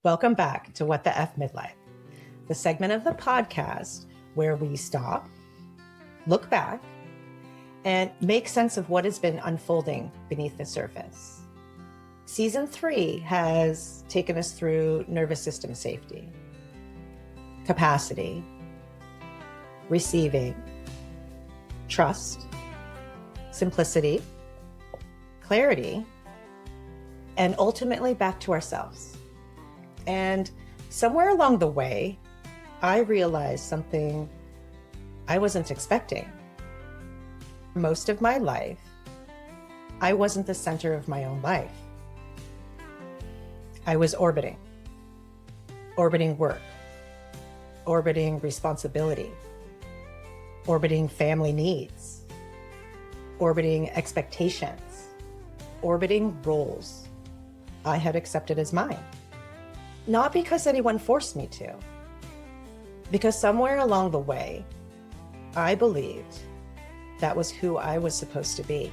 Welcome back to What the F Midlife, the segment of the podcast where we stop, look back, and make sense of what has been unfolding beneath the surface. Season 3 has taken us through nervous system safety, capacity, receiving, trust, simplicity, clarity, and ultimately back to ourselves. And somewhere along the way, I realized something I wasn't expecting. Most of my life, I wasn't the center of my own life. I was orbiting work, orbiting responsibility, orbiting family needs, orbiting expectations, orbiting roles I had accepted as mine. Not because anyone forced me to, because somewhere along the way, I believed that was who I was supposed to be.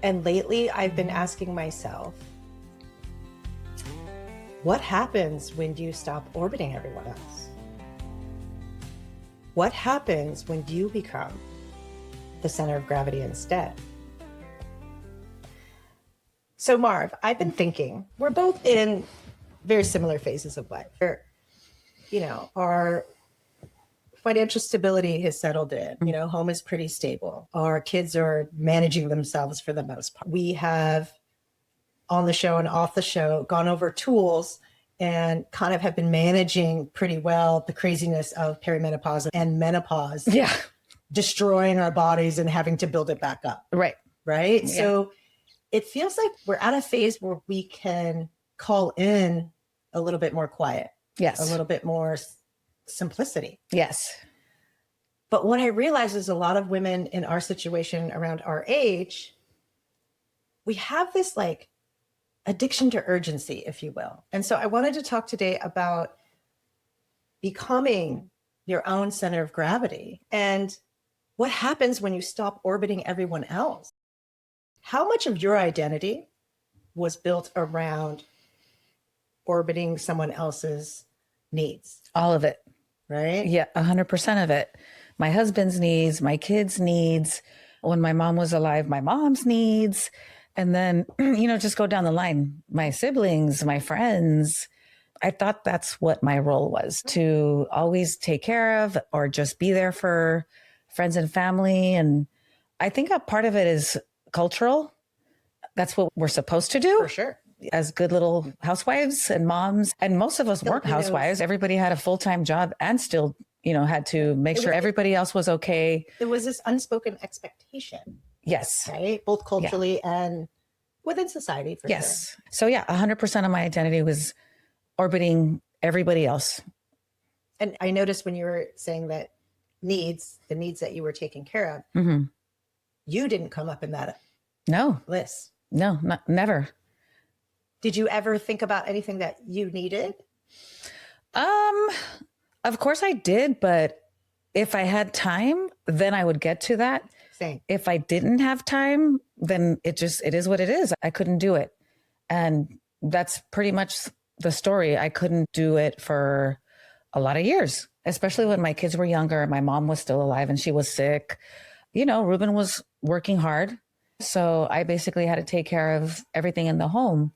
And lately, I've been asking myself, what happens when you stop orbiting everyone else? What happens when you become the center of gravity instead? So Marv, I've been thinking, we're both in very similar phases of life. Our financial stability has settled in, home is pretty stable. Our kids are managing themselves for the most part. We have on the show and off the show gone over tools and kind of have been managing pretty well the craziness of perimenopause and menopause. Yeah. Destroying our bodies and having to build it back up. Right. Right. Yeah. So it feels like we're at a phase where we can call in a little bit more quiet. Yes. A little bit more simplicity. Yes. But what I realize is a lot of women in our situation around our age, we have this like addiction to urgency, if you will. And so I wanted to talk today about becoming your own center of gravity and what happens when you stop orbiting everyone else. How much of your identity was built around orbiting someone else's needs? All of it. Right? Yeah, 100% of it. My husband's needs, my kids' needs, when my mom was alive, my mom's needs. And then, just go down the line. My siblings, my friends. I thought that's what my role was, to always take care of or just be there for friends and family. And I think a part of it is cultural. That's what we're supposed to do. For sure. As good little housewives and moms. And most of us weren't housewives. Everybody had a full-time job and still, had to make sure everybody else was okay. There was this unspoken expectation. Yes. Right? Both culturally and within society, for sure. So 100% of my identity was orbiting everybody else. And I noticed when you were saying that the needs that you were taking care of, Mm-hmm. you didn't come up in that list. No, never. Did you ever think about anything that you needed? Of course I did, but if I had time, then I would get to that. Same. If I didn't have time, then it is what it is. I couldn't do it. And that's pretty much the story. I couldn't do it for a lot of years, especially when my kids were younger and my mom was still alive and she was sick. Ruben was working hard. So I basically had to take care of everything in the home.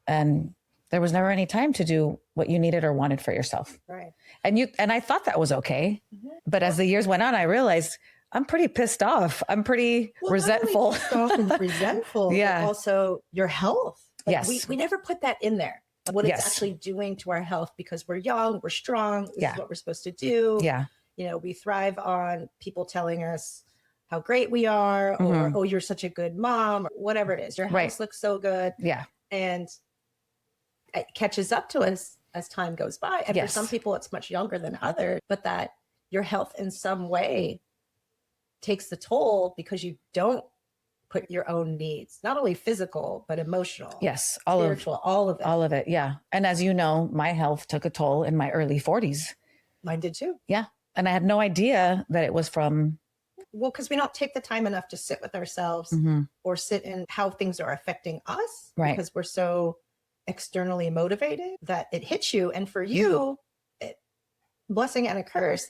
And there was never any time to do what you needed or wanted for yourself. Right. And I thought that was okay. Mm-hmm. But as the years went on, I realized I'm pretty pissed off. I'm pretty resentful. Not only pissed off and resentful, yeah. But also your health. Like yes. We never put that in there. What it's actually doing to our health, because we're young, we're strong. This is what we're supposed to do. Yeah. We thrive on people telling us how great we are, or, oh, you're such a good mom, or whatever it is. Your house looks so good. Yeah. And it catches up to us as time goes by. And for some people, it's much younger than others, but that your health in some way takes the toll because you don't put your own needs, not only physical, but emotional. Yes. Spiritual, all of it. All of it. Yeah. And as you know, my health took a toll in my early 40s. Mine did too. Yeah. And I had no idea that it was from. Well, because we don't take the time enough to sit with ourselves or sit in how things are affecting us. Right. Because we're so externally motivated that it hits you. And for you, blessing and a curse,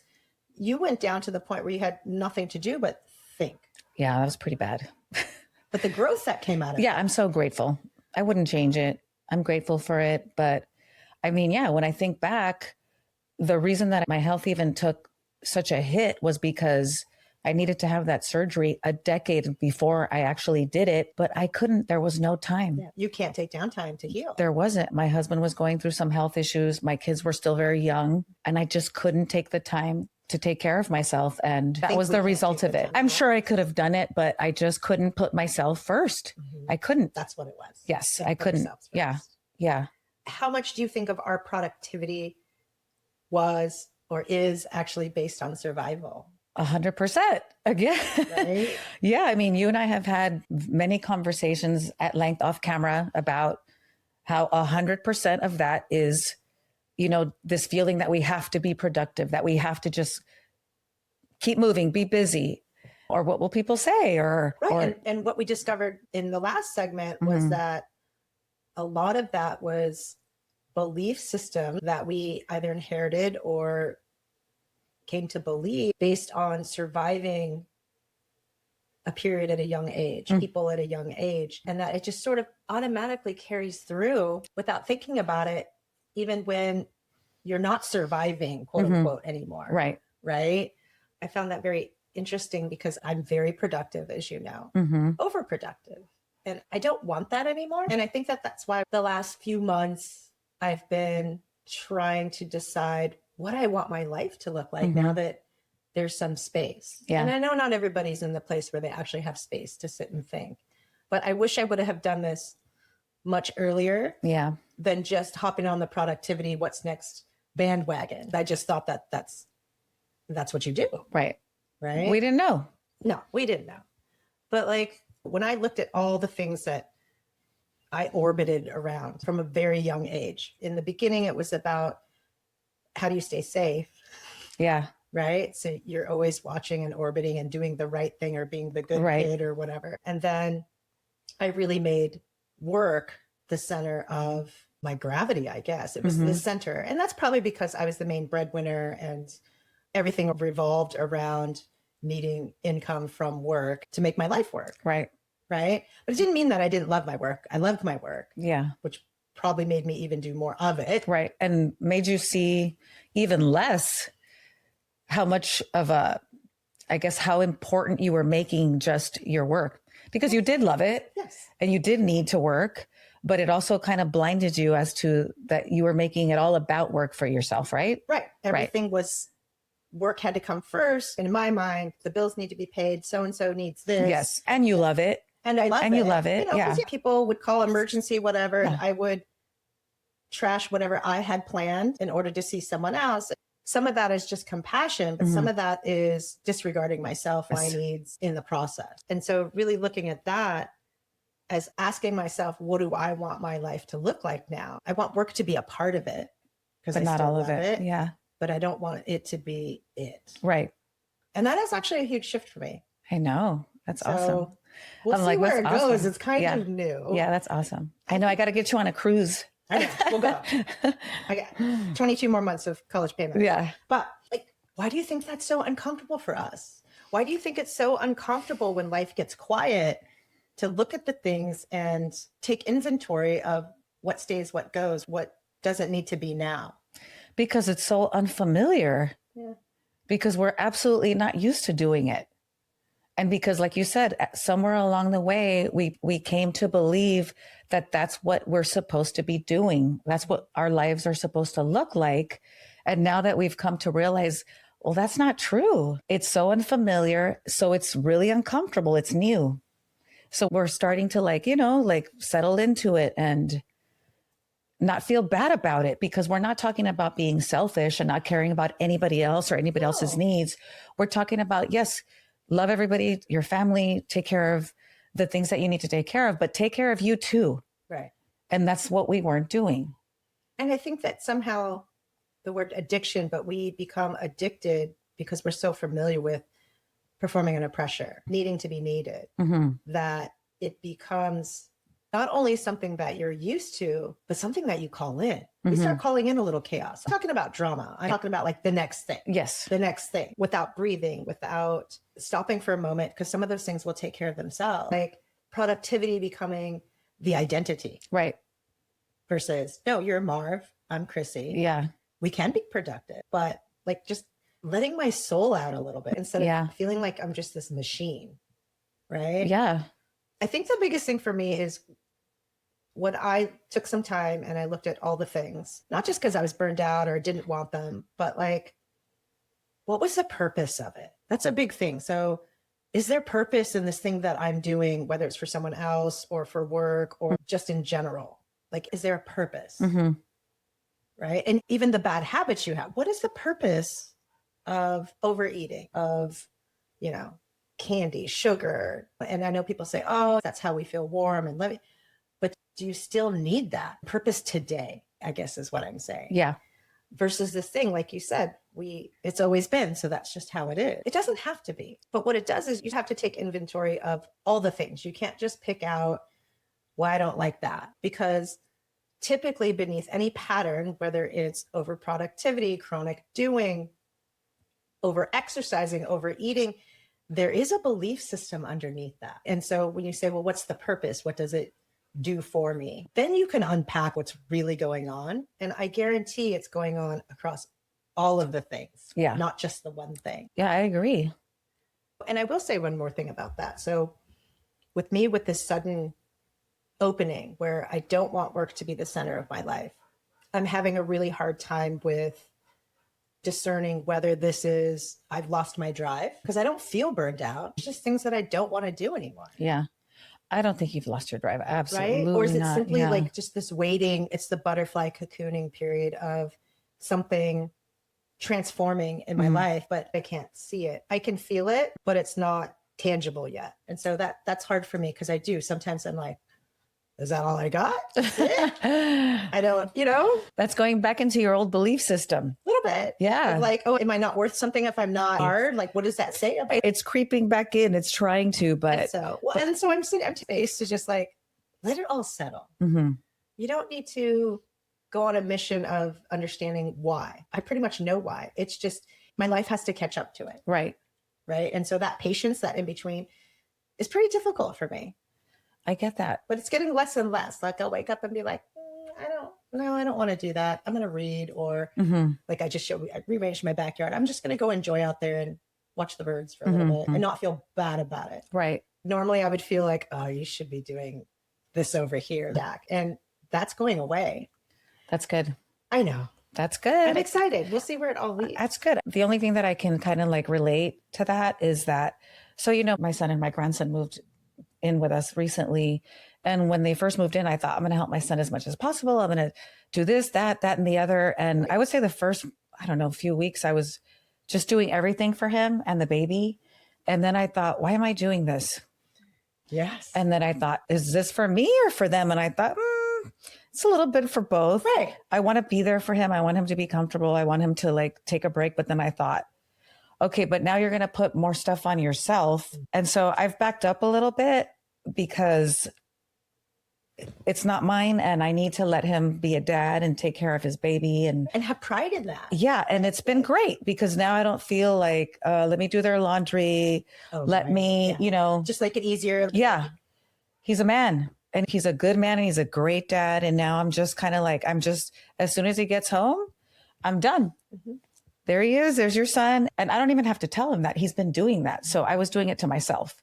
you went down to the point where you had nothing to do but think. Yeah, that was pretty bad. But the growth that came out of Yeah, I'm so grateful. I wouldn't change it. I'm grateful for it. But I mean, yeah, when I think back, the reason that my health even took such a hit was because I needed to have that surgery a decade before I actually did it, but I couldn't. There was no time. Yeah, you can't take downtime to heal. There wasn't. My husband was going through some health issues. My kids were still very young, and I just couldn't take the time to take care of myself. And that was the result of it. I'm sure I could have done it, but I just couldn't put myself first. I couldn't. That's what it was. Yes, I couldn't. Yeah. Yeah. How much do you think of our productivity was or is actually based on survival? 100% again. Right? Yeah. I mean, you and I have had many conversations at length off camera about how 100% of that is, you know, this feeling that we have to be productive, that we have to just keep moving, be busy, or what will people say? Right. And what we discovered in the last segment was that a lot of that was belief system that we either inherited or came to believe based on surviving a period at a young age, people at a young age, and that it just sort of automatically carries through without thinking about it, even when you're not surviving, quote unquote, anymore. Right. Right. I found that very interesting because I'm very productive, as you know, overproductive. And I don't want that anymore. And I think that that's why the last few months I've been trying to decide what I want my life to look like now that there's some space. Yeah. And I know not everybody's in the place where they actually have space to sit and think, but I wish I would have done this much earlier than just hopping on the productivity, what's next bandwagon. I just thought that that's what you do. Right. Right. We didn't know. No, we didn't know. But like when I looked at all the things that I orbited around from a very young age, in the beginning, it was about how do you stay safe? Yeah. Right. So you're always watching and orbiting and doing the right thing or being the good kid or whatever. And then I really made work the center of my gravity, I guess. It was the center. And that's probably because I was the main breadwinner and everything revolved around needing income from work to make my life work. Right. Right. But it didn't mean that I didn't love my work. I loved my work. Yeah. Which probably made me even do more of it. Right. And made you see even less how much of I guess, how important you were making just your work, because you did love it. Yes. And you did need to work, but it also kind of blinded you as to that you were making it all about work for yourself. Right. Right. Everything was work had to come first. And in my mind, the bills need to be paid. So-and-so needs this. Yes. And you love it. And I love it. And you love it. You know, yeah. People would call emergency, whatever, and I would trash whatever I had planned in order to see someone else. Some of that is just compassion, but some of that is disregarding myself, my needs in the process. And so really looking at that as asking myself, what do I want my life to look like now? I want work to be a part of it because I not still all love of it. Yeah. But I don't want it to be it. Right. And that is actually a huge shift for me. I know. That's awesome. We'll see where it goes. Awesome. It's kind of new. Yeah, that's awesome. I know. I got to get you on a cruise. I know. We'll go. I got 22 more months of college payment. Yeah. But like, why do you think that's so uncomfortable for us? Why do you think it's so uncomfortable when life gets quiet to look at the things and take inventory of what stays, what goes, what doesn't need to be now? Because it's so unfamiliar. Yeah. Because we're absolutely not used to doing it. And because, like you said, somewhere along the way, we came to believe that that's what we're supposed to be doing. That's what our lives are supposed to look like. And now that we've come to realize, well, that's not true. It's so unfamiliar. So it's really uncomfortable. It's new. So we're starting to settle into it and not feel bad about it, because we're not talking about being selfish and not caring about anybody else or anybody else's needs. We're talking about, yes, love everybody, your family, take care of the things that you need to take care of, but take care of you too. Right. And that's what we weren't doing. And I think that somehow the word addiction, but we become addicted because we're so familiar with performing under pressure, needing to be needed, that it becomes not only something that you're used to, but something that you call in. We Mm-hmm. start calling in a little chaos. I'm talking about drama. I'm talking about like the next thing. Yes. The next thing, without breathing, without stopping for a moment, because some of those things will take care of themselves. Like productivity becoming the identity. Right. Versus, no, you're Marv, I'm Chrissie. Yeah. We can be productive, but like just letting my soul out a little bit instead of feeling like I'm just this machine. Right. Yeah. I think the biggest thing for me is when I took some time and I looked at all the things, not just because I was burned out or didn't want them, but like, what was the purpose of it? That's a big thing. So is there purpose in this thing that I'm doing, whether it's for someone else or for work or just in general? Like, is there a purpose? Mm-hmm. Right. And even the bad habits you have, what is the purpose of overeating, of, you know, candy, sugar? And I know people say, oh, that's how we feel warm and loving. But do you still need that purpose today? I guess is what I'm saying. Yeah. Versus this thing, like you said, it's always been. So that's just how it is. It doesn't have to be. But what it does is you have to take inventory of all the things. You can't just pick out, well, I don't like that. Because typically beneath any pattern, whether it's overproductivity, chronic doing, over exercising, overeating, there is a belief system underneath that. And so when you say, well, what's the purpose? What does it do for me? Then you can unpack what's really going on. And I guarantee it's going on across all of the things, not just the one thing. Yeah, I agree. And I will say one more thing about that. So with me, with this sudden opening where I don't want work to be the center of my life, I'm having a really hard time with discerning whether this is, I've lost my drive because I don't feel burned out. It's just things that I don't want to do anymore. Yeah. I don't think you've lost your drive. Absolutely. Right? Or is it not. simply like just this waiting? It's the butterfly cocooning period of something transforming in my life, but I can't see it. I can feel it, but it's not tangible yet. And so that's hard for me because I do. Sometimes I'm like, is that all I got? That's it? I don't, That's going back into your old belief system. A little bit. Yeah. Like, oh, am I not worth something if I'm not hard? Like, what does that say about it? It's creeping back in. It's trying to, but. And so I'm faced to just like, let it all settle. Mm-hmm. You don't need to go on a mission of understanding why. I pretty much know why. It's just my life has to catch up to it. Right. Right. And so that patience, that in between is pretty difficult for me. I get that. But it's getting less and less. Like I'll wake up and be like, I don't want to do that. I'm going to read. Or like I rearranged my backyard. I'm just going to go enjoy out there and watch the birds for a little bit and not feel bad about it. Right. Normally I would feel like, oh, you should be doing this over here, Dak. And that's going away. That's good. I know. That's good. I'm excited. We'll see where it all leads. That's good. The only thing that I can kind of like relate to that is that, so, my son and my grandson moved in with us recently. And when they first moved in, I thought I'm going to help my son as much as possible. I'm going to do this, that, and the other. And I would say the first, few weeks, I was just doing everything for him and the baby. And then I thought, why am I doing this? Yes. And then I thought, is this for me or for them? And I thought, it's a little bit for both. Right. I want to be there for him. I want him to be comfortable. I want him to like take a break. But then I thought, okay, but now you're going to put more stuff on yourself. And so I've backed up a little bit because it's not mine. And I need to let him be a dad and take care of his baby and have pride in that. Yeah. And it's been great because now I don't feel like, let me do their launndry. Me, just make it easier. Yeah. He's a man and he's a good man and he's a great dad. And now I'm just kind of like, as soon as he gets home, I'm done. Mm-hmm. There he is. There's your son. And I don't even have to tell him that. He's been doing that. So I was doing it to myself.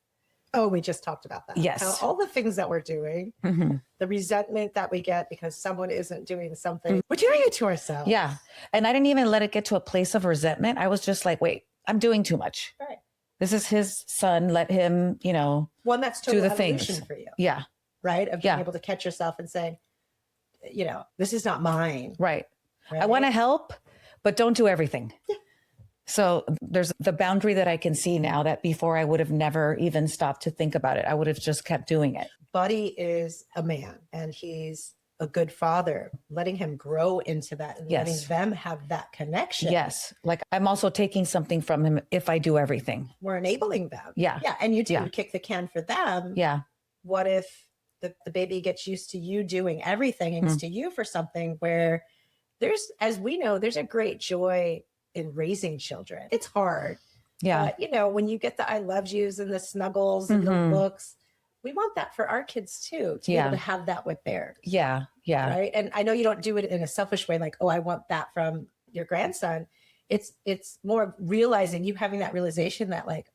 Oh, we just talked about that. Yes. How all the things that we're doing, the resentment that we get because someone isn't doing something, we're doing it to ourselves. Yeah. And I didn't even let it get to a place of resentment. I was just like, wait, I'm doing too much. Right. This is his son. Let him, one that's total do the things for you. Yeah. Right. Of being able to catch yourself and saying, this is not mine. Right. I want to help, but don't do everything. Yeah. So there's the boundary that I can see now that before I would have never even stopped to think about it. I would have just kept doing it. Buddy is a man and he's a good father, letting him grow into that and letting them have that connection. Yes. Like I'm also taking something from him if I do everything. We're enabling them. Yeah. Yeah. And you do kick the can for them. Yeah. What if the baby gets used to you doing everything and to you for something, where there's, as we know, there's a great joy in raising children. It's hard. Yeah. But, when you get the I love yous and the snuggles and the looks, we want that for our kids too, to be able to have that with theirs. Yeah. Yeah. Right. And I know you don't do it in a selfish way, like, oh, I want that from your grandson. It's more realizing, you having that realization that, like,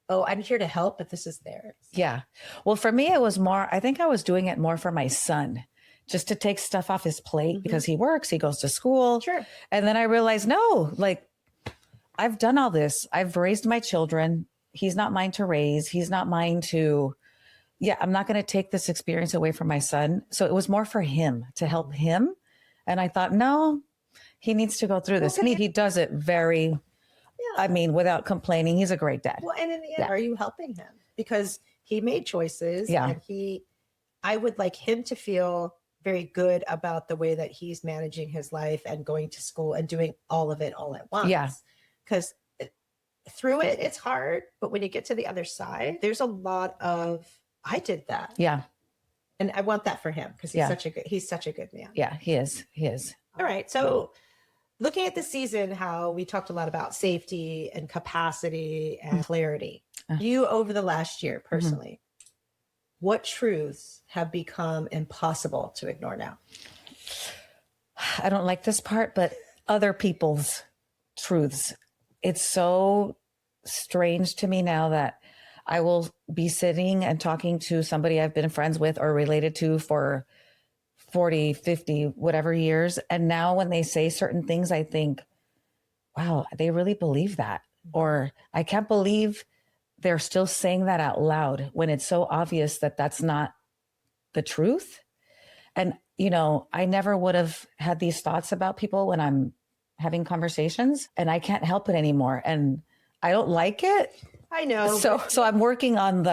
oh, I'm here to help, but this is theirs. Yeah. Well, for me, it was more, I think I was doing it more for my son, just to take stuff off his plate because he works, he goes to school. Sure. And then I realized, no, like, I've done all this. I've raised my children. He's not mine to raise. He's not mine to, I'm not going to take this experience away from my son. So it was more for him, to help him. And I thought, no, he needs to go through this. And he does it very, without complaining. He's a great dad. Well, and in the end, are you helping him? Because he made choices. Yeah. And I would like him to feel very good about the way that he's managing his life and going to school and doing all of it all at once. Yeah. Because through it, it's hard. But when you get to the other side, there's a lot of, I did that. Yeah. And I want that for him, because he's such a good man. Yeah, he is. He is. All right. So looking at the season, how we talked a lot about safety and capacity and clarity. You, over the last year, personally, what truths have become impossible to ignore now? I don't like this part, but other people's truths. It's so strange to me now that I will be sitting and talking to somebody I've been friends with or related to for 40, 50, whatever years. And now when they say certain things, I think, wow, they really believe that. Or I can't believe they're still saying that out loud when it's so obvious that that's not the truth. And, I never would have had these thoughts about people when I'm having conversations, and I can't help it anymore. And I don't like it. I know. So I'm working on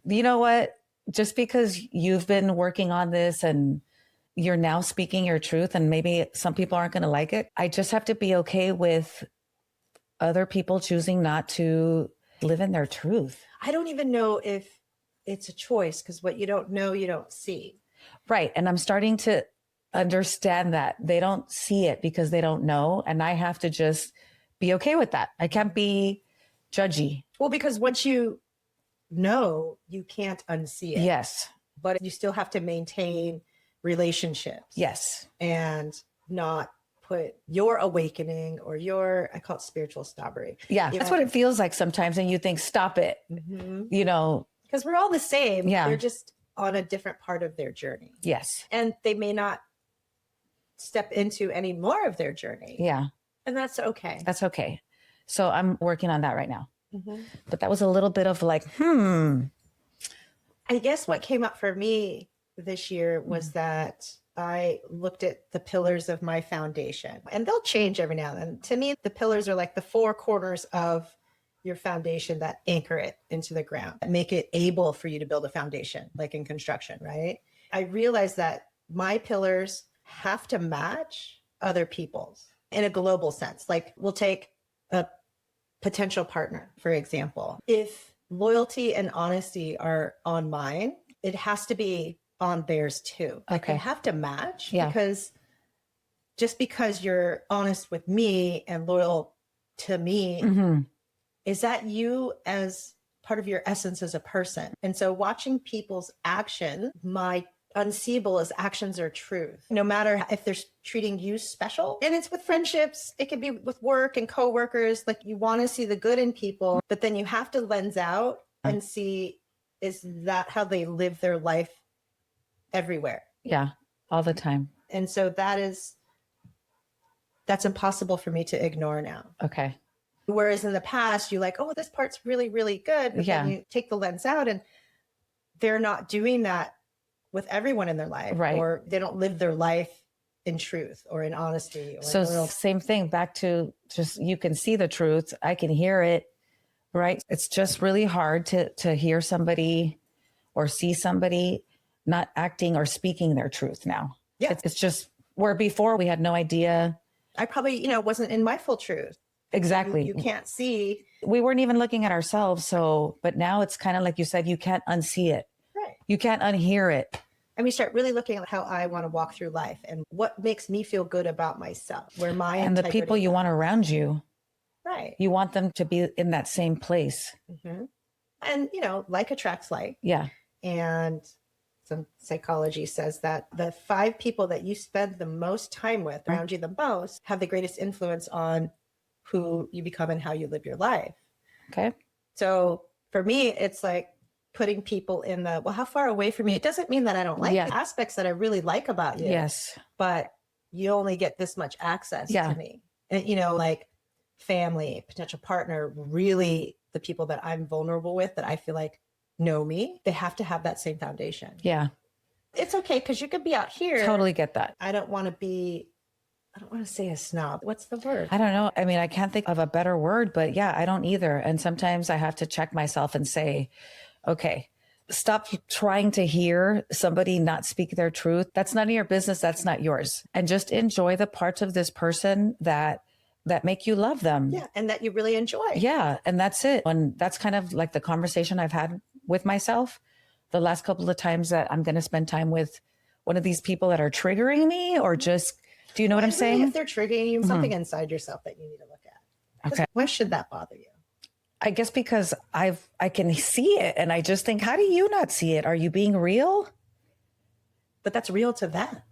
you know what, just because you've been working on this and you're now speaking your truth, and maybe some people aren't going to like it, I just have to be okay with other people choosing not to live in their truth. I don't even know if it's a choice, because what you don't know, you don't see. Right. And I'm starting to understand that they don't see it because they don't know. And I have to just be okay with that. I can't be judgy. Well, because once you know, you can't unsee it. Yes. But you still have to maintain relationships. Yes. And not put your awakening or I call it spiritual snobbery. Yeah. That's what it feels like sometimes. And you think, stop it, Because we're all the same. Yeah. They're just on a different part of their journey. Yes. And they may not step into any more of their journey. Yeah. And that's okay. That's okay. So I'm working on that right now. But that was a little bit of like, I guess what came up for me this year was that I looked at the pillars of my foundation, and they'll change every now and then. To me, the pillars are like the four corners of your foundation that anchor it into the ground, that make it able for you to build a foundation, like in construction, right? I realized that my pillars have to match other people's in a global sense. Like, we'll take a potential partner, for example. If loyalty and honesty are on mine, it has to be on theirs too. Like, Okay. they have to match. Yeah. Because just because you're honest with me and loyal to me, is that you as part of your essence as a person. And so watching people's action, my unseeable is actions are truth. No matter if they're treating you special, and it's with friendships, it can be with work and coworkers, like, you want to see the good in people, but then you have to lens out and see, is that how they live their life everywhere? Yeah. All the time. And so that's impossible for me to ignore now. Okay. Whereas in the past, you're like, oh, this part's really, really good. But then you take the lens out, and they're not doing that with everyone in their life. Right. Or they don't live their life in truth or in honesty. Or So same thing, back to just, you can see the truth. I can hear it, right? It's just really hard to hear somebody or see somebody not acting or speaking their truth now. Yeah. It's just where before we had no idea. I probably, wasn't in my full truth. Exactly. You can't see. We weren't even looking at ourselves. But now it's kind of like you said, you can't unsee it. Right. You can't unhear it. And we start really looking at how I want to walk through life and what makes me feel good about myself, where my And the people you want around you. Right. You want them to be in that same place. Mm-hmm. And, like attracts like. Yeah. And some psychology says that the 5 people that you spend the most time with around you the most have the greatest influence on who you become and how you live your life. Okay. So for me, it's like putting people in how far away from you? It doesn't mean that I don't like the aspects that I really like about you. Yes. But you only get this much access to me. And, like family, potential partner, really the people that I'm vulnerable with that I feel like know me, they have to have that same foundation. Yeah. It's okay because you could be out here. Totally get that. I don't want to say a snob. What's the word? I don't know. I mean, I can't think of a better word, but yeah, I don't either. And sometimes I have to check myself and say, okay, stop trying to hear somebody not speak their truth. That's none of your business. That's not yours. And just enjoy the parts of this person that make you love them. Yeah. And that you really enjoy. Yeah. And that's it. And that's kind of like the conversation I've had with myself the last couple of times that I'm going to spend time with one of these people that are triggering me or just, do you know what I'm saying? If they're triggering you, something inside yourself that you need to look at. Okay. Why should that bother you? I guess because I can see it and I just think, how do you not see it? Are you being real? But that's real to them.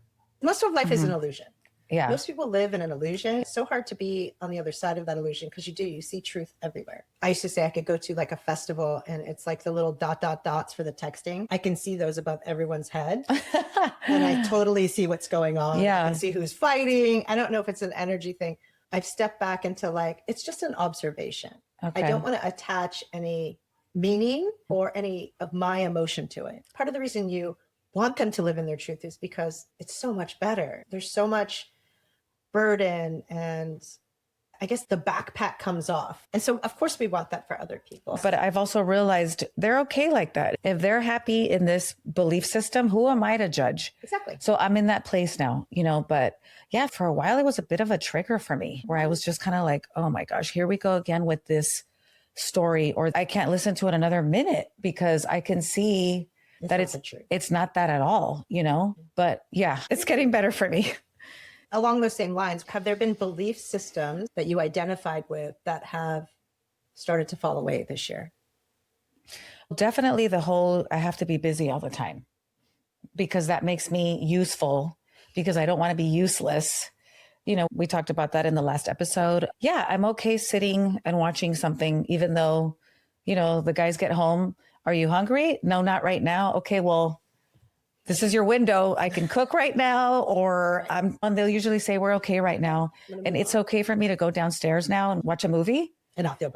Most of life is an illusion. Yeah. Most people live in an illusion. It's so hard to be on the other side of that illusion because you see truth everywhere. I used to say I could go to like a festival and it's like the little ... dots for the texting. I can see those above everyone's head and I totally see what's going on. Yeah. I can see who's fighting. I don't know if it's an energy thing. I've stepped back into it's just an observation. Okay. I don't want to attach any meaning or any of my emotion to it. Part of the reason you want them to live in their truth is because it's so much better. There's so much burden and I guess the backpack comes off. And so of course we want that for other people. But I've also realized they're okay like that. If they're happy in this belief system, who am I to judge? Exactly. So I'm in that place now, but yeah, for a while it was a bit of a trigger for me where I was just kind of like, oh my gosh, here we go again with this story, or I can't listen to it another minute because I can see that it's not that at all, but yeah, it's getting better for me. Along those same lines, have there been belief systems that you identified with that have started to fall away this year? Definitely the whole, I have to be busy all the time because that makes me useful because I don't want to be useless. We talked about that in the last episode. Yeah, I'm okay sitting and watching something, even though, the guys get home. Are you hungry? No, not right now. Okay, well, this is your window. I can cook right now, and they'll usually say, we're okay right now. And it's okay for me to go downstairs now and watch a movie. And not feel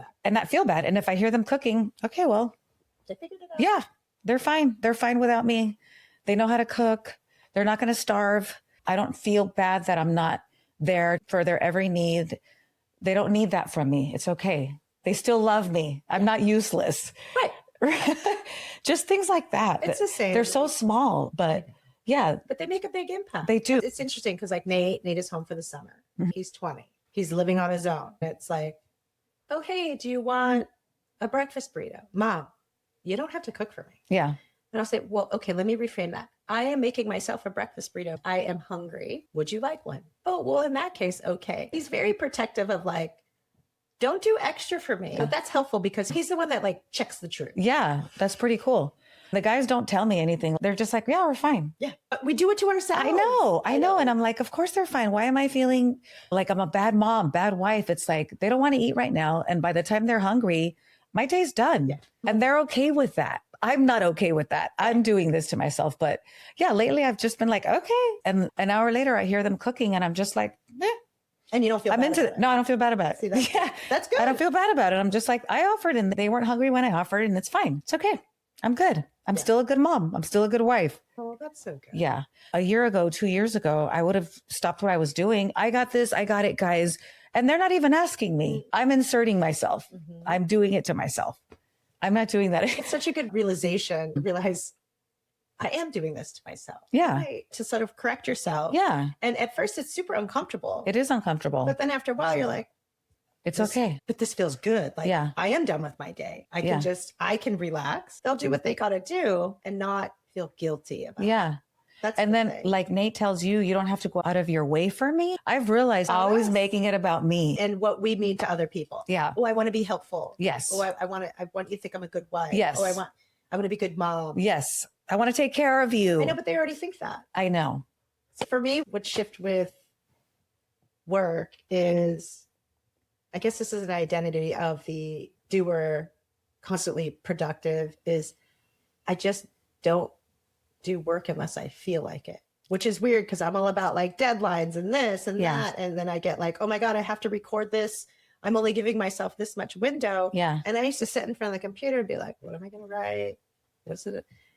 bad. And if I hear them cooking, okay, well, they figured it out. Yeah, they're fine. They're fine without me. They know how to cook. They're not going to starve. I don't feel bad that I'm not there for their every need. They don't need that from me. It's okay. They still love me. I'm not useless. Right. Just things like that. It's the same. They're so small, but yeah. But they make a big impact. They do. It's interesting because Nate is home for the summer. Mm-hmm. He's 20. He's living on his own. It's like, oh, hey, do you want a breakfast burrito? Mom, you don't have to cook for me. Yeah. And I'll say, well, okay, let me reframe that. I am making myself a breakfast burrito. I am hungry. Would you like one? Oh, well, in that case, okay. He's very protective of don't do extra for me. But that's helpful because he's the one that checks the truth. Yeah, that's pretty cool. The guys don't tell me anything. They're just like, yeah, we're fine. Yeah. But we do it to ourselves. I know. And I'm like, of course they're fine. Why am I feeling like I'm a bad mom, bad wife? It's like, they don't want to eat right now. And by the time they're hungry, my day's done. Yeah. And they're okay with that. I'm not okay with that. I'm doing this to myself. But yeah, lately I've just been like, okay. And an hour later I hear them cooking and I'm just like, eh. And you don't feel I'm bad into it. No, I don't feel bad about it. See, that's good. I don't feel bad about it. I'm just like, I offered and they weren't hungry when I offered and it's fine. It's okay. I'm good. I'm still a good mom. I'm still a good wife. Oh, that's so good. Yeah. A year ago, 2 years ago, I would have stopped what I was doing. I got this. I got it, guys. And they're not even asking me. I'm inserting myself. Mm-hmm. I'm doing it to myself. I'm not doing that. It's such a good realization. Realize I am doing this to myself. Yeah. Right? To sort of correct yourself. Yeah. And at first it's super uncomfortable. It is uncomfortable. But then after a while you're like, it's okay. But this feels good. Yeah. I am done with my day. I can relax. They'll do what they got to do and not feel guilty about it. Yeah. That's And the then thing. like Nate tells you, you don't have to go out of your way for me. I've realized always making it about me. And what we mean to other people. Yeah. Oh, I want to be helpful. Yes. Oh, I want you to think I'm a good wife. Yes. Oh, I want to be a good mom. Yes. I want to take care of you. I know, but they already think that. I know. So for me, what shift with work is, I guess this is an identity of the doer, constantly productive, is I just don't do work unless I feel like it, which is weird because I'm all about like deadlines and this and that. And then I get like, oh my God, I have to record this. I'm only giving myself this much window. Yeah. And I used to sit in front of the computer and be like, what am I going to write?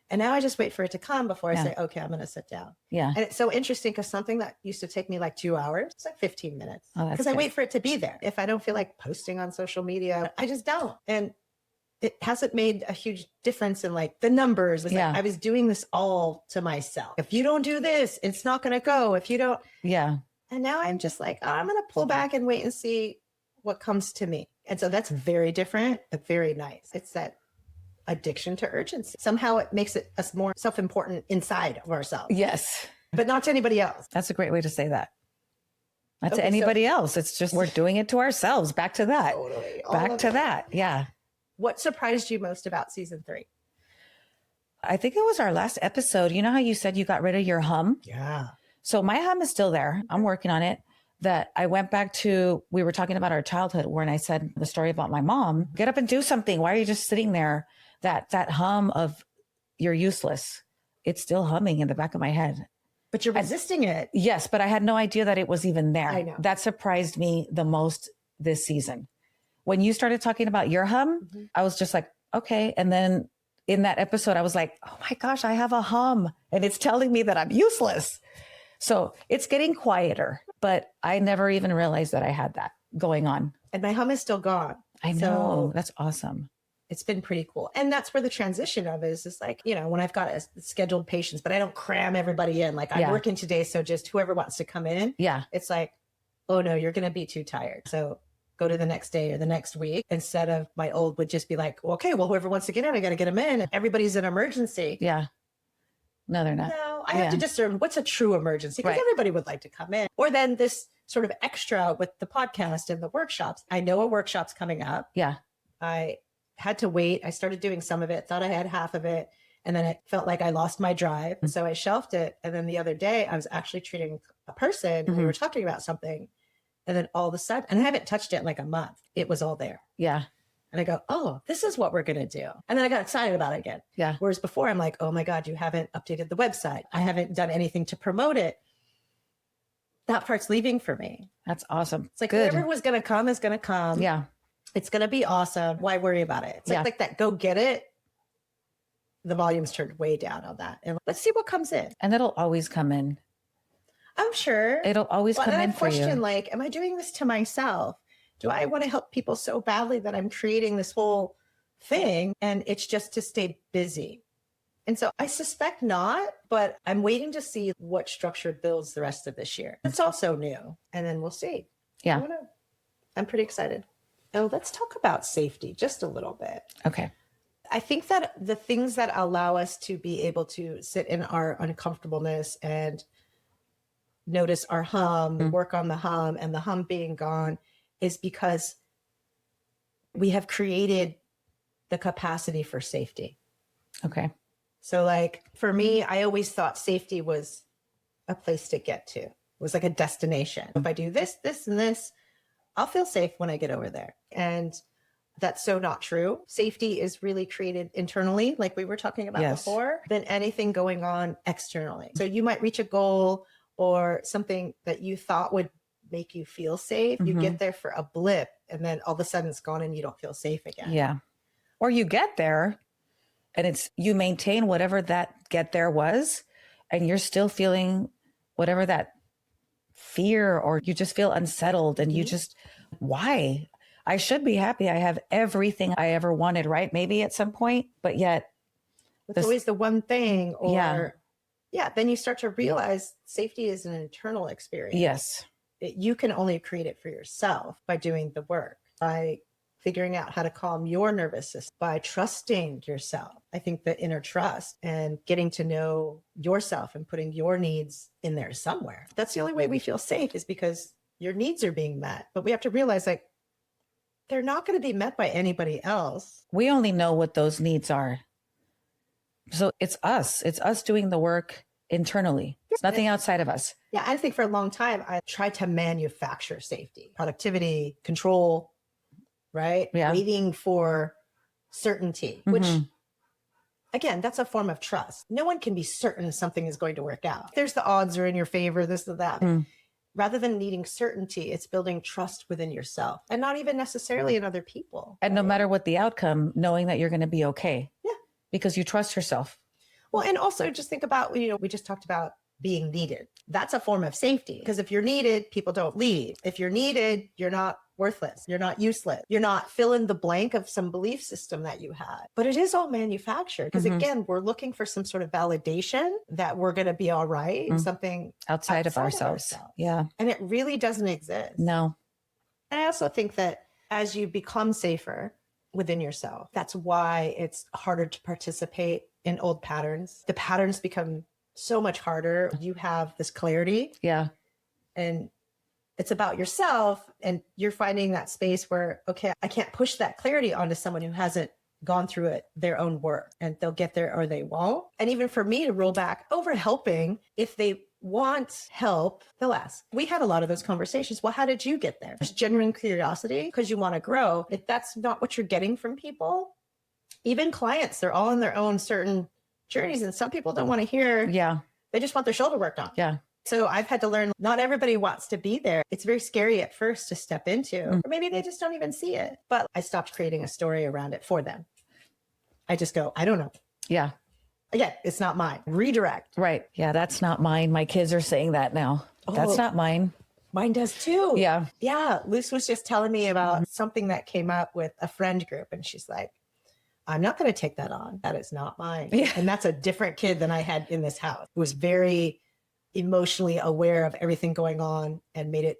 And now I just wait for it to come before I say, okay, I'm going to sit down. Yeah. And it's so interesting because something that used to take me like 2 hours, it's like 15 minutes. Because I wait for it to be there. If I don't feel like posting on social media, I just don't. And it hasn't made a huge difference in like the numbers. Like, I was doing this all to myself. If you don't do this, it's not going to go. If you don't. Yeah. And now I'm just like, oh, I'm going to pull back and wait and see what comes to me. And so that's very different, but very nice. It's that addiction to urgency. Somehow it makes us more self-important inside of ourselves. Yes. But not to anybody else. That's a great way to say that. Not to anybody else. It's just we're doing it to ourselves. Back to that. Totally. Back to that. Yeah. What surprised you most about season 3? I think it was our last episode. You know how you said you got rid of your hum? Yeah. So my hum is still there. I'm working on it. That I went back to, we were talking about our childhood when I said the story about my mom. Get up and do something. Why are you just sitting there? That hum of you're useless. It's still humming in the back of my head. But you're resisting it. Yes, but I had no idea that it was even there. I know. That surprised me the most this season. When you started talking about your hum, I was just like, okay. And then in that episode, I was like, oh my gosh, I have a hum and it's telling me that I'm useless. So it's getting quieter, but I never even realized that I had that going on. And my hum is still gone. I know. That's awesome. It's been pretty cool. And that's where the transition of is like, you know, when I've got a scheduled patients, but I don't cram everybody in. Like I'm working today. So just whoever wants to come in. Yeah. It's like, oh no, you're going to be too tired. So go to the next day or the next week, instead of my old would just be like, okay, well, whoever wants to get in, I got to get them in. Everybody's an emergency. Yeah. No, they're not. No, I have to discern what's a true emergency, because everybody would like to come in. Or then this sort of extra with the podcast and the workshops. I know a workshop's coming up. Yeah. I had to wait. I started doing some of it, thought I had half of it. And then it felt like I lost my drive. And so I shelved it. And then the other day I was actually treating a person and we were talking about something. And then all of a sudden, and I haven't touched it in like a month, it was all there. Yeah. And I go, oh, this is what we're going to do. And then I got excited about it again. Yeah. Whereas before I'm like, oh my God, you haven't updated the website. I haven't done anything to promote it. That part's leaving for me. That's awesome. It's like whoever was going to come is going to come. Yeah. It's going to be awesome. Why worry about it? It's like that, go get it. The volume's turned way down on that. And let's see what comes in. And it'll always come in. I'm sure. It'll always come in for you. I question, like, am I doing this to myself? Do I want to help people so badly that I'm creating this whole thing and it's just to stay busy? And so I suspect not, but I'm waiting to see what structure builds the rest of this year. It's also new. And then we'll see. Yeah. I'm pretty excited. Oh, let's talk about safety just a little bit. Okay. I think that the things that allow us to be able to sit in our uncomfortableness and notice our hum, work on the hum, and the hum being gone is because we have created the capacity for safety. Okay. So like for me, I always thought safety was a place to get to. It was like a destination. If I do this, this, and this, I'll feel safe when I get over there. And that's so not true. Safety is really created internally, like we were talking about before, than anything going on externally. So you might reach a goal or something that you thought would make you feel safe. You get there for a blip and then all of a sudden it's gone and you don't feel safe again. Yeah. Or you get there and it's, you maintain whatever that get there was, and you're still feeling whatever that fear, or you just feel unsettled and you just, why? I should be happy. I have everything I ever wanted, right? Maybe at some point, but yet it's always the one thing. Or then you start to realize safety is an internal experience. Yes. You can only create it for yourself by doing the work, by figuring out how to calm your nervous system by trusting yourself. I think the inner trust and getting to know yourself and putting your needs in there somewhere. That's the only way we feel safe, is because your needs are being met. But we have to realize, like, they're not going to be met by anybody else. We only know what those needs are. So it's us doing the work internally. It's nothing outside of us. Yeah, I think for a long time, I tried to manufacture safety, productivity, control, right? Yeah. Waiting for certainty, which, again, that's a form of trust. No one can be certain something is going to work out. There's the odds are in your favor, this or that. Rather than needing certainty, it's building trust within yourself, and not even necessarily in other people. And no matter what the outcome, knowing that you're going to be okay. Yeah. Because you trust yourself. Well, and also just think about, we just talked about being needed. That's a form of safety, because if you're needed, people don't leave. If you're needed, you're not worthless. You're not useless. You're not fill in the blank of some belief system that you had. But it is all manufactured, because again, we're looking for some sort of validation that we're going to be all right, something outside of ourselves. Yeah. And it really doesn't exist. No. And I also think that as you become safer within yourself, that's why it's harder to participate in old patterns. The patterns become so much harder. You have this clarity. Yeah. And it's about yourself, and you're finding that space where, okay, I can't push that clarity onto someone who hasn't gone through it, their own work, and they'll get there or they won't. And even for me to roll back over helping, if they want help, they'll ask. We had a lot of those conversations. Well, how did you get there? There's genuine curiosity because you want to grow. If that's not what you're getting from people, even clients, they're all in their own certain journeys. And some people don't want to hear. Yeah. They just want their shoulder worked on. Yeah. So I've had to learn, not everybody wants to be there. It's very scary at first to step into, or maybe they just don't even see it. But I stopped creating a story around it for them. I just go, I don't know. Yeah. Again, it's not mine. Redirect. Right. Yeah, that's not mine. My kids are saying that now. That's not mine. Mine does too. Yeah. Yeah. Luce was just telling me about something that came up with a friend group. And she's like, I'm not going to take that on. That is not mine. Yeah. And that's a different kid than I had in this house. It was very emotionally aware of everything going on and it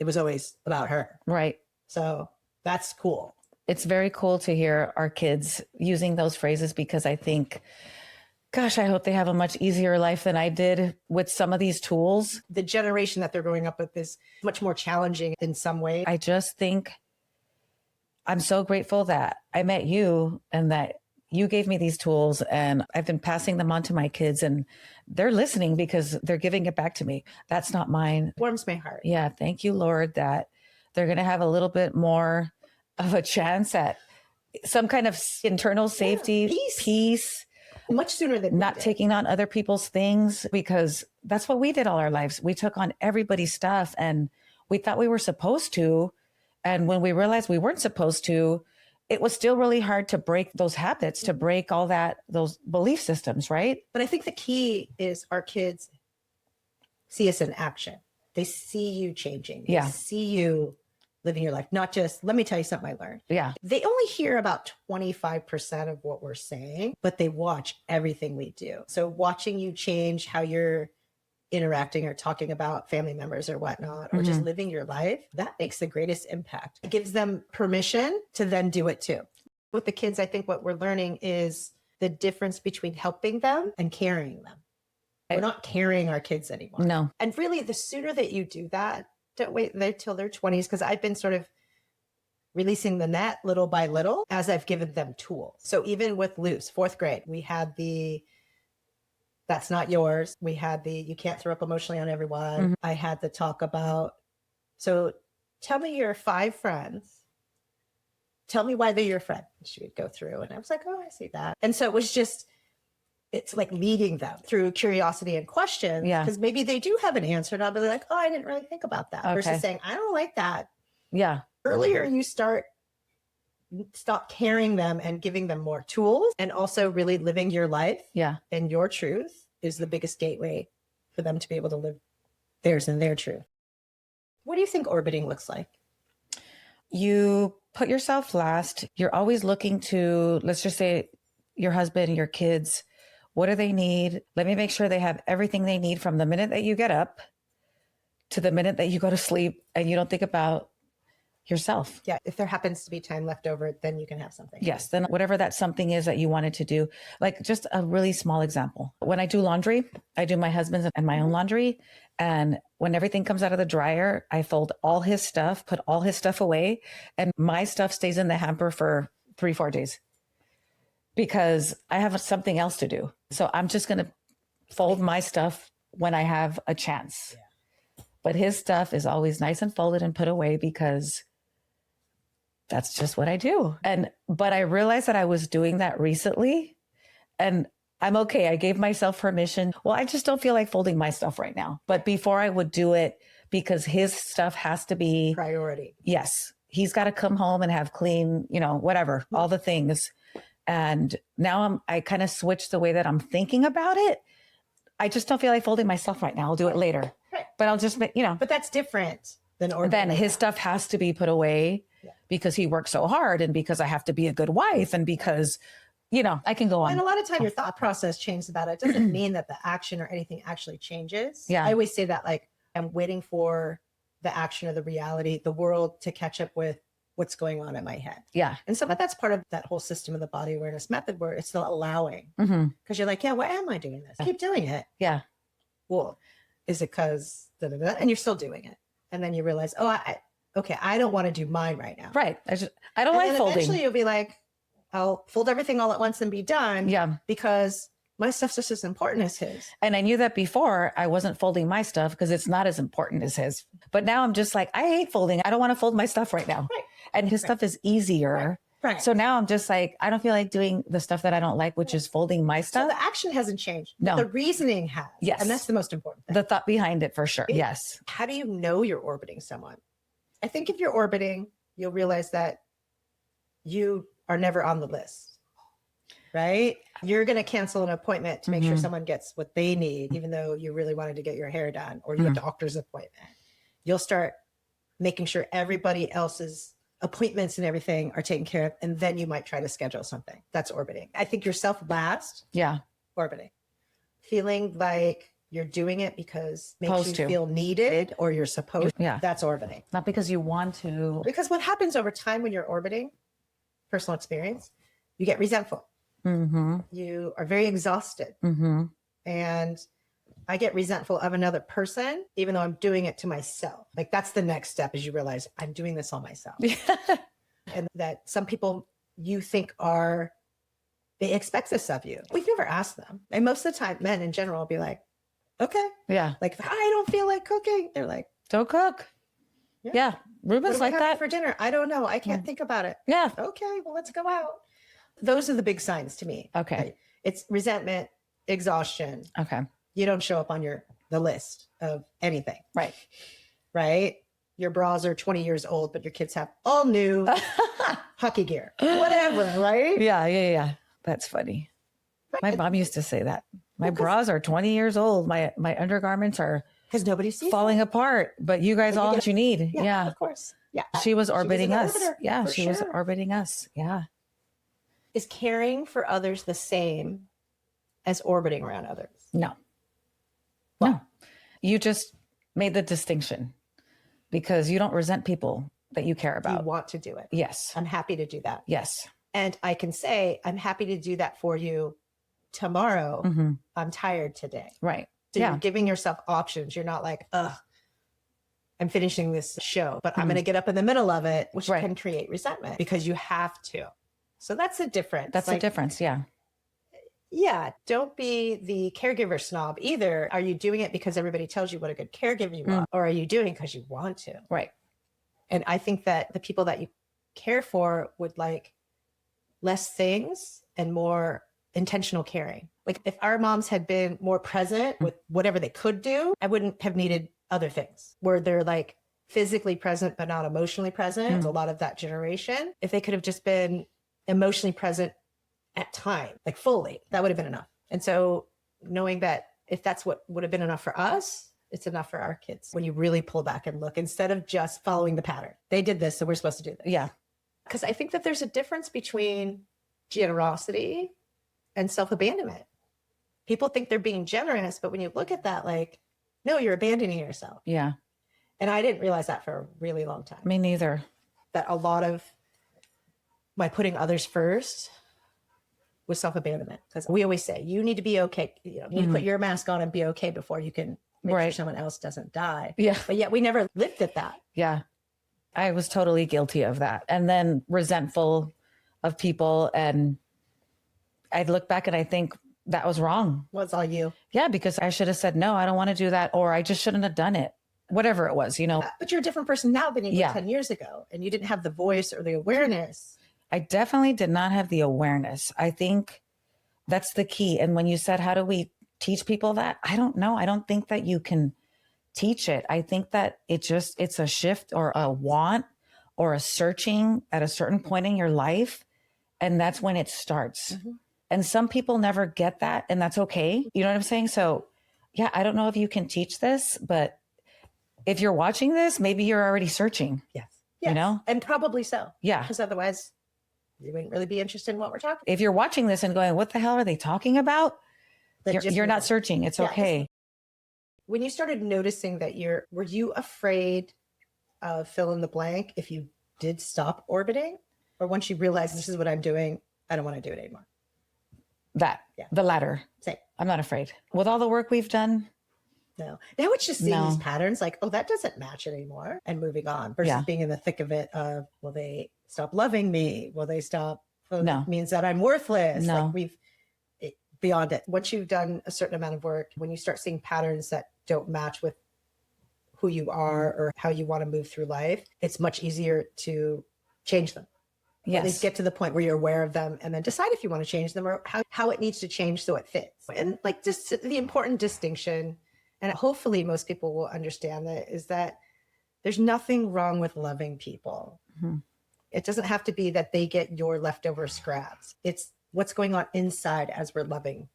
was always about her. Right. So that's cool. It's very cool to hear our kids using those phrases, because I think, gosh, I hope they have a much easier life than I did with some of these tools. The generation that they're growing up with is much more challenging in some ways. I just think I'm so grateful that I met you and that you gave me these tools, and I've been passing them on to my kids, and they're listening because they're giving it back to me. That's not mine. Warms my heart. Yeah. Thank you, Lord, that they're going to have a little bit more of a chance at some kind of internal safety, peace. Much sooner than not taking on other people's things, because that's what we did all our lives. We took on everybody's stuff and we thought we were supposed to. And when we realized we weren't supposed to, it was still really hard to break those habits, to break all that, those belief systems, right? But I think the key is our kids see us in action. They see you changing. They see you living your life, not just, let me tell you something I learned. Yeah. They only hear about 25% of what we're saying, but they watch everything we do. So watching you change how you're interacting or talking about family members or whatnot, or just living your life, that makes the greatest impact. It gives them permission to then do it too. With the kids, I think what we're learning is the difference between helping them and carrying them. We're not carrying our kids anymore. No. And really, the sooner that you do that, don't wait till their 20s, because I've been sort of releasing the net little by little as I've given them tools. So even with Luce, 4th grade, we had the that's not yours. We had the you can't throw up emotionally on everyone. I had the talk about, so tell me your 5 friends. Tell me why they're your friend. She would go through and I was like, oh, I see that. And so it was just, it's like leading them through curiosity and questions. Yeah. Because maybe they do have an answer and I'll be like, oh, I didn't really think about that. Versus saying, I don't like that. Yeah. Earlier you stop carrying them and giving them more tools, and also really living your life. Yeah. And your truth is the biggest gateway for them to be able to live theirs and their truth. What do you think orbiting looks like? You put yourself last. You're always looking to, let's just say, your husband, your kids. What do they need? Let me make sure they have everything they need from the minute that you get up to the minute that you go to sleep, and you don't think about yourself. Yeah. If there happens to be time left over, then you can have something. Yes. Then whatever that something is that you wanted to do, like just a really small example. When I do laundry, I do my husband's and my own laundry. And when everything comes out of the dryer, I fold all his stuff, put all his stuff away, and my stuff stays in the hamper for 3-4 days because I have something else to do. So I'm just going to fold my stuff when I have a chance. Yeah. But his stuff is always nice and folded and put away because that's just what I do. But I realized that I was doing that recently and I'm okay. I gave myself permission. Well, I just don't feel like folding my stuff right now. But before I would do it because his stuff has to be priority. Yes. He's got to come home and have clean, whatever, all the things. And now I kind of switched the way that I'm thinking about it. I just don't feel like folding my stuff right now. I'll do it later. Right. But I'll just, But that's different than Then his stuff has to be put away because he works so hard and because I have to be a good wife and because, I can go on. And a lot of time your thought process changes about it. It doesn't mean that the action or anything actually changes. Yeah. I always say that I'm waiting for the action or the reality, the world to catch up with what's going on in my head. Yeah. And so, but that's part of that whole system of the body awareness method where it's still allowing because you're like, yeah, why am I doing this? Keep doing it. Yeah. Well, is it because and you're still doing it. And then you realize, I don't want to do mine right now. Right. I don't like folding. Eventually you'll be like, I'll fold everything all at once and be done. Yeah. Because my stuff's just as important as his. And I knew that before I wasn't folding my stuff because it's not as important as his. But now I'm just like, I hate folding. I don't want to fold my stuff right now. Right. And his stuff is easier. Right. So now I'm just like, I don't feel like doing the stuff that I don't like, which is folding my stuff. So the action hasn't changed. No. The reasoning has. Yes. And that's the most important thing. The thought behind it for sure. Yes. How do you know you're orbiting someone? I think if you're orbiting, you'll realize that you are never on the list, right? You're going to cancel an appointment to make sure someone gets what they need, even though you really wanted to get your hair done or your doctor's appointment. You'll start making sure everybody else's appointments and everything are taken care of. And then you might try to schedule something. That's orbiting. I think yourself last. Yeah. Orbiting. Feeling like you're doing it because it makes you feel needed or you're supposed to. Yeah. That's orbiting. Not because you want to. Because what happens over time when you're orbiting, personal experience, you get resentful. You are very exhausted. And I get resentful of another person, even though I'm doing it to myself. Like that's the next step is you realize I'm doing this on myself. And that some people you think they expect this of you. We've never asked them. And most of the time, men in general will be like, okay. Yeah. Like if I don't feel like cooking, they're like, don't cook. Yeah. Ruben's like that. For dinner. I don't know. I can't think about it. Yeah. Okay. Well, let's go out. Those are the big signs to me. Okay. Right? It's resentment, exhaustion. Okay. You don't show up on the list of anything. Right. Right. Your bras are 20 years old, but your kids have all new hockey gear, whatever. Right. Yeah. That's funny. My mom used to say that. My bras are 20 years old. My undergarments are because nobody sees falling apart, but you guys all what you need. Yeah. Of course. Yeah. She was orbiting us. Orbiter, yeah. She was orbiting us. Yeah. Is caring for others the same as orbiting around others? No. No. You just made the distinction because you don't resent people that you care about. You want to do it. Yes. I'm happy to do that. Yes. And I can say, I'm happy to do that for you tomorrow. I'm tired today. Right. So you're giving yourself options. You're not like, I'm finishing this show, but I'm going to get up in the middle of it, which can create resentment because you have to. So that's the difference. That's the difference. Yeah. Yeah. Don't be the caregiver snob either. Are you doing it because everybody tells you what a good caregiver you are? Or are you doing it because you want to? Right. And I think that the people that you care for would like less things and more intentional caring. Like if our moms had been more present with whatever they could do, I wouldn't have needed other things where they're like physically present, but not emotionally present. A lot of that generation, if they could have just been emotionally present at time, like fully, that would have been enough. And so knowing that if that's what would have been enough for us, it's enough for our kids. When you really pull back and look, instead of just following the pattern, they did this, so we're supposed to do this. Yeah. Because I think that there's a difference between generosity and self-abandonment. People think they're being generous, but when you look at that, like, no, you're abandoning yourself. Yeah. And I didn't realize that for a really long time. Me neither. that a lot of my putting others first was self-abandonment. Because we always say, you need to be okay. You need to put your mask on and be okay before you can make sure someone else doesn't die. Yeah. But yet we never lived at that. Yeah. I was totally guilty of that. And then resentful of people. And I'd look back and I think that was wrong. Was all you. Yeah, because I should have said, no, I don't want to do that. Or I just shouldn't have done it. Whatever it was, But you're a different person now than you were 10 years ago. And you didn't have the voice or the awareness. I definitely did not have the awareness. I think that's the key. And when you said, how do we teach people that? I don't know. I don't think that you can teach it. I think that it's a shift or a want or a searching at a certain point in your life. And that's when it starts. Mm-hmm. And some people never get that. And that's okay. You know what I'm saying? So yeah, I don't know if you can teach this, but if you're watching this, maybe you're already searching. Yes. And probably so. Yeah. Because otherwise you wouldn't really be interested in what we're talking about. If you're watching this and going, what the hell are they talking about? You're not searching. It's okay. When you started noticing that were you afraid of fill in the blank if you did stop orbiting? Or once you realize this is what I'm doing, I don't want to do it anymore? The latter. Same. I'm not afraid. With all the work we've done. No. Now it's just seeing these patterns like, oh, that doesn't match anymore and moving on versus being in the thick of it of, will they stop loving me? Will they stop? No. Means that I'm worthless. No. Like beyond it. Once you've done a certain amount of work, when you start seeing patterns that don't match with who you are or how you want to move through life, it's much easier to change them. Yes. At least get to the point where you're aware of them and then decide if you want to change them or how it needs to change so it fits. And like just the important distinction, and hopefully most people will understand that, is that there's nothing wrong with loving people. Mm-hmm. It doesn't have to be that they get your leftover scraps. It's what's going on inside as we're loving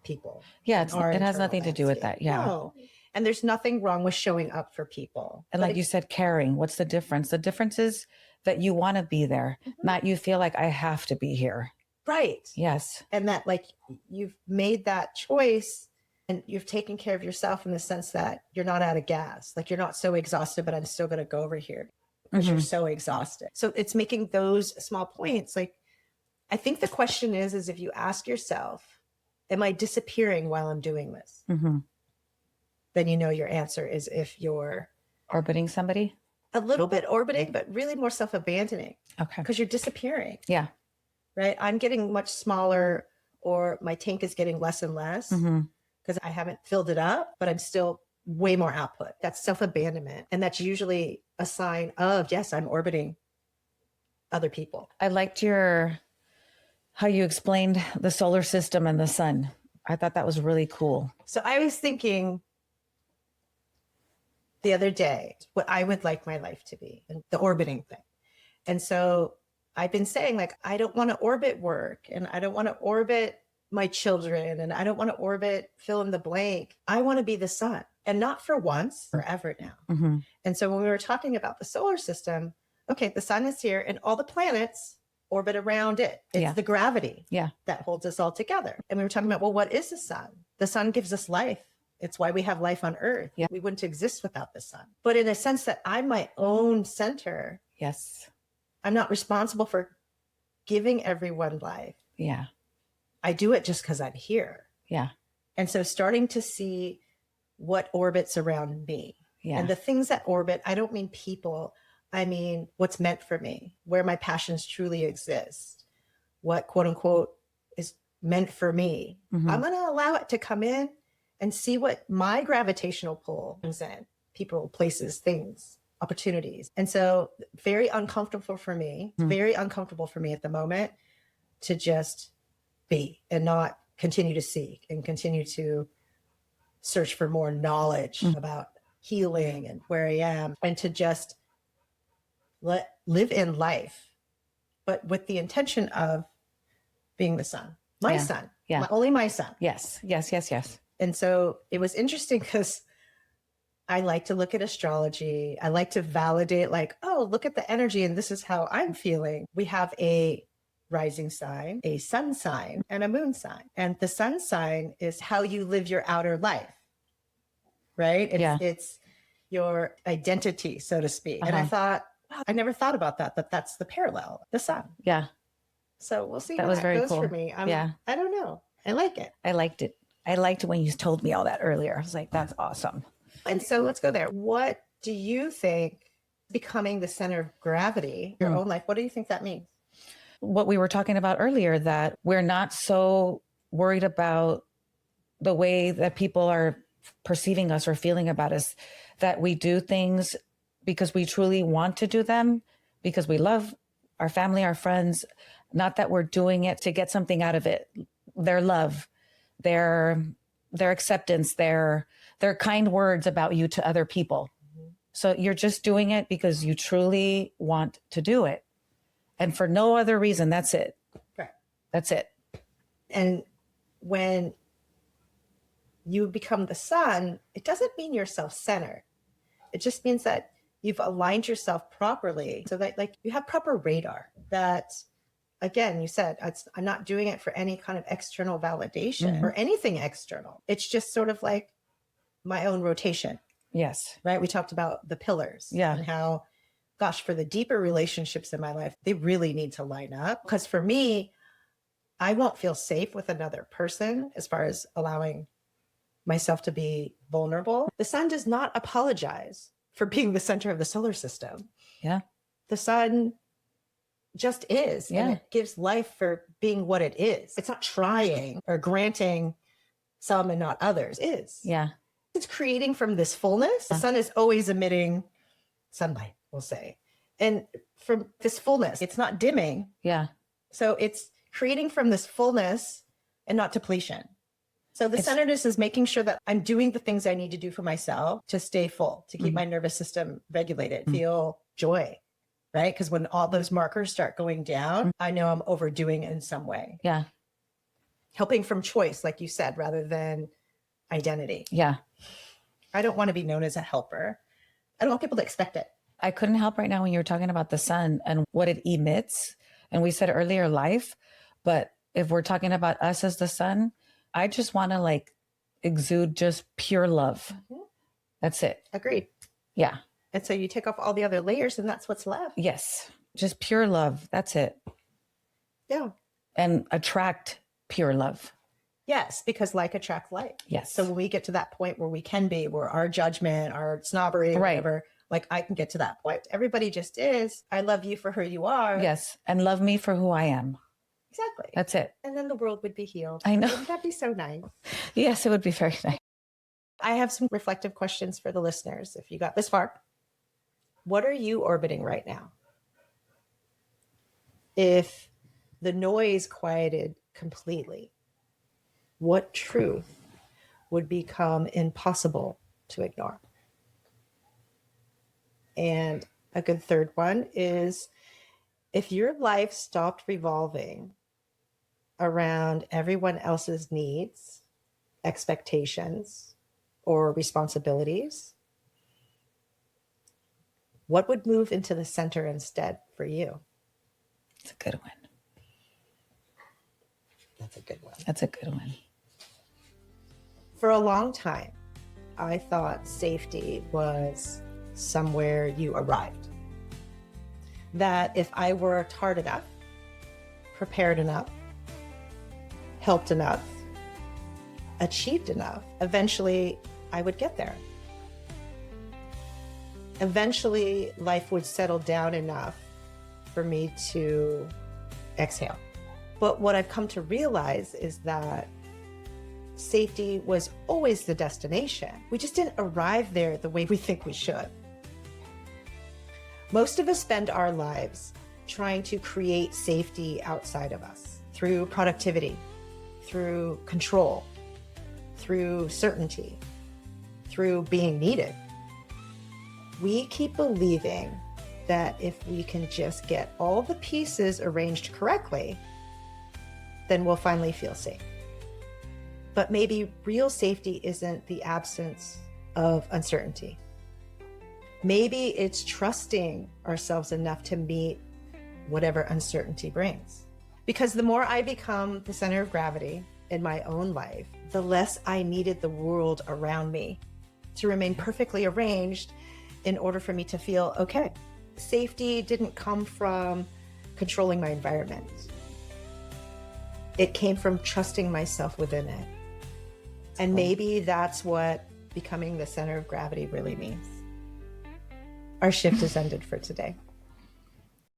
people. Yeah, it has nothing to do with that. Yeah. No. And there's nothing wrong with showing up for people. And like you said, caring. What's the difference? The difference is that you want to be there, not you feel like I have to be here. Right. Yes. And that like you've made that choice and you've taken care of yourself in the sense that you're not out of gas. Like you're not so exhausted, but I'm still going to go over here because you're so exhausted. So it's making those small points. Like, I think the question is if you ask yourself, am I disappearing while I'm doing this? Mm-hmm. Then you know your answer is if you're orbiting somebody. A little bit orbiting, but really more self-abandoning. Okay. Because you're disappearing. Yeah. Right. I'm getting much smaller or my tank is getting less and less because I haven't filled it up, but I'm still way more output. That's self-abandonment. And that's usually a sign of, yes, I'm orbiting other people. I liked how you explained the solar system and the sun. I thought that was really cool. So I was thinking the other day what I would like my life to be and the orbiting thing. And so I've been saying like, I don't want to orbit work and I don't want to orbit my children and I don't want to orbit fill in the blank. I want to be the sun and not for once, forever now. Mm-hmm. And so when we were talking about the solar system, okay, the sun is here and all the planets orbit around it. It's the gravity that holds us all together. And we were talking about, well, what is the sun? The sun gives us life. It's why we have life on Earth. Yeah. We wouldn't exist without the sun. But in a sense that I'm my own center. Yes. I'm not responsible for giving everyone life. Yeah. I do it just because I'm here. Yeah. And so starting to see what orbits around me. Yeah. And the things that orbit, I don't mean people. I mean, what's meant for me, where my passions truly exist, what quote unquote is meant for me. Mm-hmm. I'm going to allow it to come in and see what my gravitational pull is in, people, places, things, opportunities. And so very uncomfortable for me, very uncomfortable for me at the moment to just be and not continue to seek and continue to search for more knowledge about healing and where I am and to just live in life, but with the intention of being the sun, my son, only my son. Yes. Yes. Yes. Yes. And so it was interesting because I like to look at astrology. I like to validate like, oh, look at the energy and this is how I'm feeling. We have a rising sign, a sun sign, and a moon sign. And the sun sign is how you live your outer life, right? It's your identity, so to speak. And I thought, Wow, I never thought about that, but that's the parallel, the sun. Yeah. So we'll see That how was that very goes cool. for me. Yeah. I don't know. I like it. I liked it. I liked it when you told me all that earlier. I was like, that's awesome. And so let's go there. What do you think becoming the center of gravity, your own life, what do you think that means? What we were talking about earlier, that we're not so worried about the way that people are perceiving us or feeling about us, that we do things because we truly want to do them, because we love our family, our friends, not that we're doing it to get something out of it. Their love, their acceptance, their kind words about you to other people. So you're just doing it because you truly want to do it. And for no other reason. That's it. Right. That's it. And when you become the sun, it doesn't mean you're self-centered. It just means that you've aligned yourself properly so that like you have proper radar. That, again, you said, I'm not doing it for any kind of external validation or anything external. It's just sort of like my own rotation. Yes. Right. We talked about the pillars. Yeah. And how, gosh, for the deeper relationships in my life, they really need to line up. Because for me, I won't feel safe with another person as far as allowing myself to be vulnerable. The sun does not apologize for being the center of the solar system. Yeah. The sun just is. Yeah. And it gives life for being what it is. It's not trying or granting some and not others. It is. Yeah. It's creating from this fullness. The sun is always emitting sunlight, we'll say. And from this fullness, it's not dimming. Yeah. So it's creating from this fullness and not depletion. So the centeredness is making sure that I'm doing the things I need to do for myself to stay full, to keep my nervous system regulated, feel joy, right? Because when all those markers start going down, I know I'm overdoing it in some way. Yeah. Helping from choice, like you said, rather than identity. Yeah. I don't want to be known as a helper. I don't want people to expect it. I couldn't help right now when you were talking about the sun and what it emits. And we said earlier life, but if we're talking about us as the sun, I just want to like exude just pure love. That's it. Agreed. Yeah. And so you take off all the other layers and that's what's left. Yes. Just pure love. That's it. Yeah. And attract pure love. Yes, because like attract like. Yes. So when we get to that point where we can be, where our judgment, our snobbery, whatever, like I can get to that point. Everybody just is. I love you for who you are. Yes. And love me for who I am. Exactly. That's it. And then the world would be healed. I know. Wouldn't that be so nice? Yes, it would be very nice. I have some reflective questions for the listeners. If you got this far, what are you orbiting right now? If the noise quieted completely, what truth would become impossible to ignore? And a good third one is, if your life stopped revolving around everyone else's needs, expectations, or responsibilities, what would move into the center instead for you? It's a good one. That's a good one. That's a good one. For a long time, I thought safety was somewhere you arrived. That if I worked hard enough, prepared enough, helped enough, achieved enough, eventually I would get there. Eventually, life would settle down enough for me to exhale. But what I've come to realize is that safety was always the destination. We just didn't arrive there the way we think we should. Most of us spend our lives trying to create safety outside of us through productivity, through control, through certainty, through being needed. We keep believing that if we can just get all the pieces arranged correctly, then we'll finally feel safe. But maybe real safety isn't the absence of uncertainty. Maybe it's trusting ourselves enough to meet whatever uncertainty brings. Because the more I become the center of gravity in my own life, the less I needed the world around me to remain perfectly arranged in order for me to feel okay. Safety didn't come from controlling my environment. It came from trusting myself within it. And maybe that's what becoming the center of gravity really means. Our shift is ended for today.